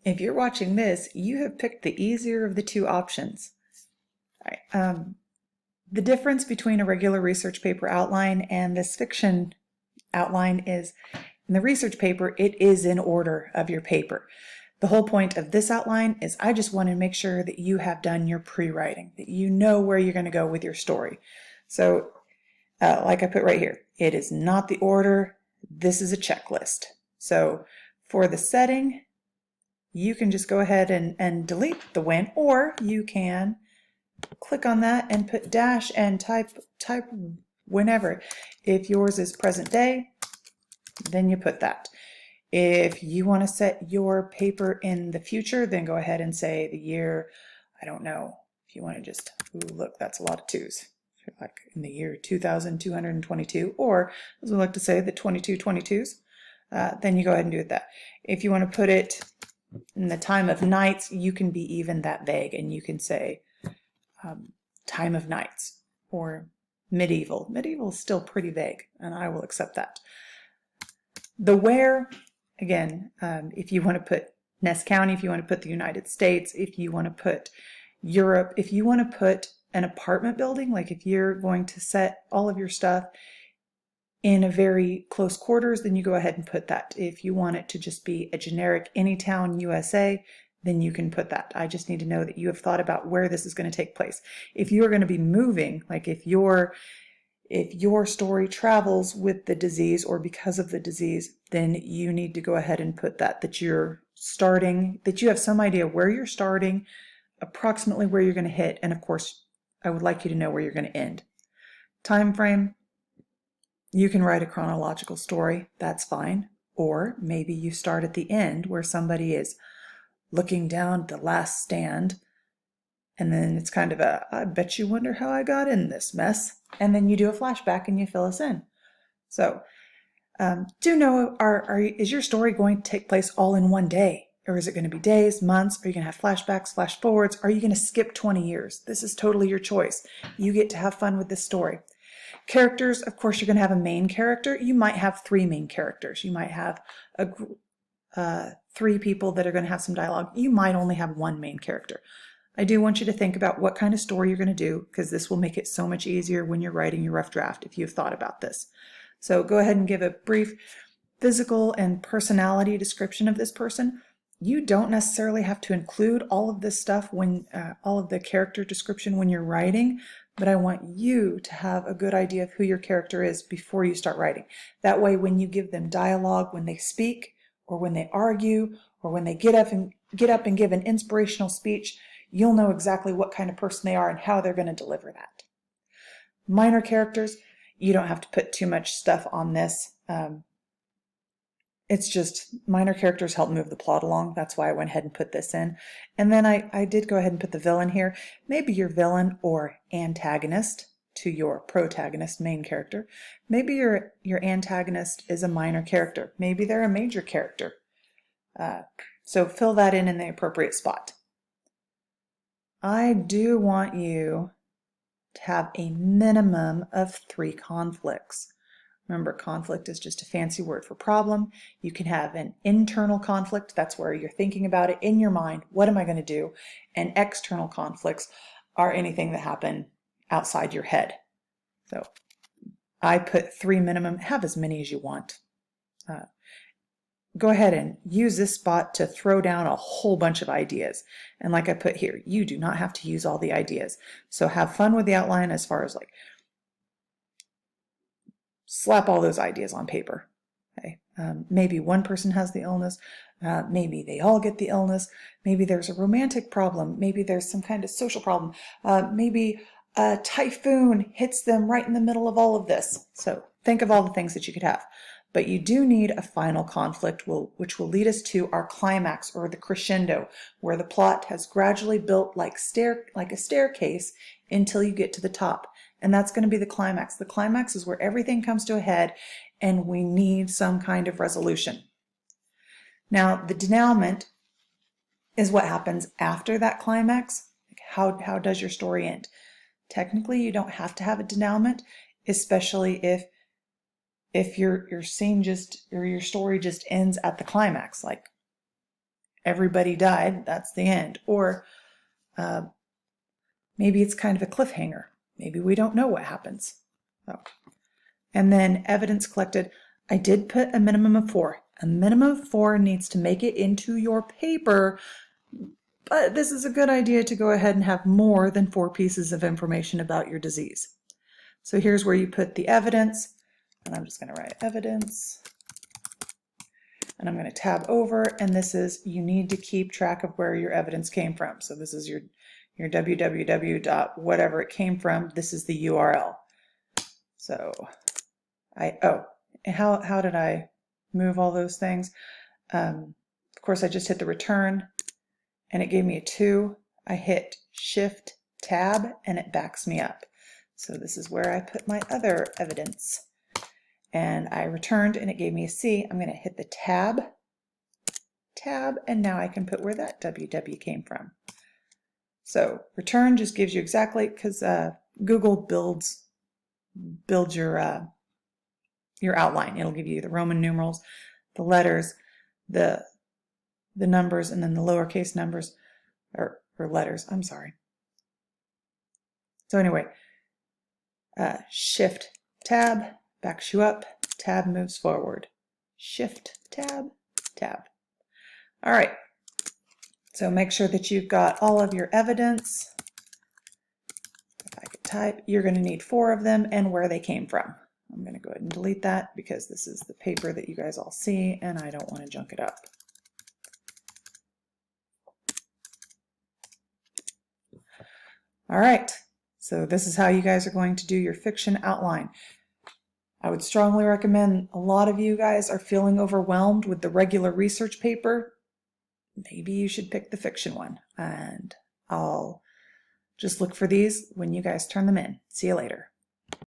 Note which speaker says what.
Speaker 1: If you're watching this, you have picked the easier of the two options. All right. The difference between a regular research paper outline and this fiction outline is in the research paper, it is in order of your paper. The whole point of this outline is I just want to make sure that you have done your pre-writing, that you know where you're going to go with your story. So like I put right here, it is not the order. This is a checklist. So for the setting, you can just go ahead and delete the when, or you can click on that and put dash and type whenever. If yours is present day, then you put that. If you want to set your paper in the future, then go ahead and say the year, I don't know, if you want to just, ooh, look, that's a lot of twos. Like in the year 2222, or as we like to say, the 2222s, then you go ahead and do it that. If you want to put it in the time of nights, you can be even that vague, and you can say time of nights or medieval. Medieval is still pretty vague, and I will accept that. The where, again, if you want to put Ness County, if you want to put the United States, if you want to put Europe, if you want to put an apartment building, like if you're going to set all of your stuff in a very close quarters, then you go ahead and put that. If you want it to just be a generic Anytown, USA, then you can put that. I just need to know that you have thought about where this is going to take place. If you're going to be moving, like if your story travels with the disease or because of the disease, then you need to go ahead and put that you're starting, that you have some idea where you're starting, approximately where you're going to hit, and of course, I would like you to know where you're going to end. Time frame, you can write a chronological story, that's fine. Or maybe you start at the end where somebody is looking down at the last stand, and then it's kind of I bet you wonder how I got in this mess. And then you do a flashback and you fill us in. So do know, is your story going to take place all in one day? Or is it going to be days, months? Are you going to have flashbacks, flash forwards? Are you going to skip 20 years? This is totally your choice. You get to have fun with this story. Characters, of course, you're going to have a main character. You might have 3 main characters. You might have 3 people that are going to have some dialogue. You might only have 1 main character. I do want you to think about what kind of story you're going to do, because this will make it so much easier when you're writing your rough draft if you've thought about this. So go ahead and give a brief physical and personality description of this person. You don't necessarily have to include all of this stuff when all of the character description when you're writing, but I want you to have a good idea of who your character is before you start writing. That way, when you give them dialogue, when they speak, or when they argue, or when they get up and give an inspirational speech, you'll know exactly what kind of person they are and how they're going to deliver that. Minor characters, you don't have to put too much stuff on this. It's just minor characters help move the plot along. That's why I went ahead and put this in. And then I did go ahead and put the villain here. Maybe your villain or antagonist to your protagonist, main character. Maybe your antagonist is a minor character. Maybe they're a major character. So fill that in the appropriate spot. I do want you to have a minimum of 3 conflicts. Remember, conflict is just a fancy word for problem. You can have an internal conflict. That's where you're thinking about it in your mind. What am I going to do? And external conflicts are anything that happen outside your head. So I put 3 minimum. Have as many as you want. Go ahead and use this spot to throw down a whole bunch of ideas. And like I put here, you do not have to use all the ideas. So have fun with the outline as far as like slap all those ideas on paper. Okay. Maybe one person has the illness. Maybe they all get the illness. Maybe there's a romantic problem. Maybe there's some kind of social problem. Maybe a typhoon hits them right in the middle of all of this. So think of all the things that you could have. But you do need a final conflict which will lead us to our climax or the crescendo, where the plot has gradually built like a staircase until you get to the top. And that's going to be the climax. The climax is where everything comes to a head and we need some kind of resolution. Now, the denouement is what happens after that climax. How does your story end? Technically, you don't have to have a denouement, especially if your scene or your story just ends at the climax. Like everybody died, that's the end. Or maybe it's kind of a cliffhanger. Maybe we don't know what happens. Oh. And then evidence collected. I did put a minimum of 4. A minimum of 4 needs to make it into your paper, but this is a good idea to go ahead and have more than 4 pieces of information about your disease. So here's where you put the evidence, and I'm just going to write evidence, and I'm going to tab over, and this is, you need to keep track of where your evidence came from. So this is your www. whatever it came from. This is the URL. So how did I move all those things? Of course, I just hit the return and it gave me a 2. I hit Shift Tab and it backs me up. So this is where I put my other evidence. And I returned and it gave me a C. I'm going to hit the tab, and now I can put where that www came from. So return just gives you exactly, because Google builds your outline. It'll give you the Roman numerals, the letters, the numbers, and then the lowercase numbers or letters. I'm sorry. So anyway, Shift Tab backs you up. Tab moves forward. Shift Tab, Tab. All right. So make sure that you've got all of your evidence. If I could type, you're going to need 4 of them and where they came from. I'm going to go ahead and delete that because this is the paper that you guys all see and I don't want to junk it up. All right, so this is how you guys are going to do your fiction outline. I would strongly recommend, a lot of you guys are feeling overwhelmed with the regular research paper. Maybe you should pick the fiction one, and I'll just look for these when you guys turn them in. See you later.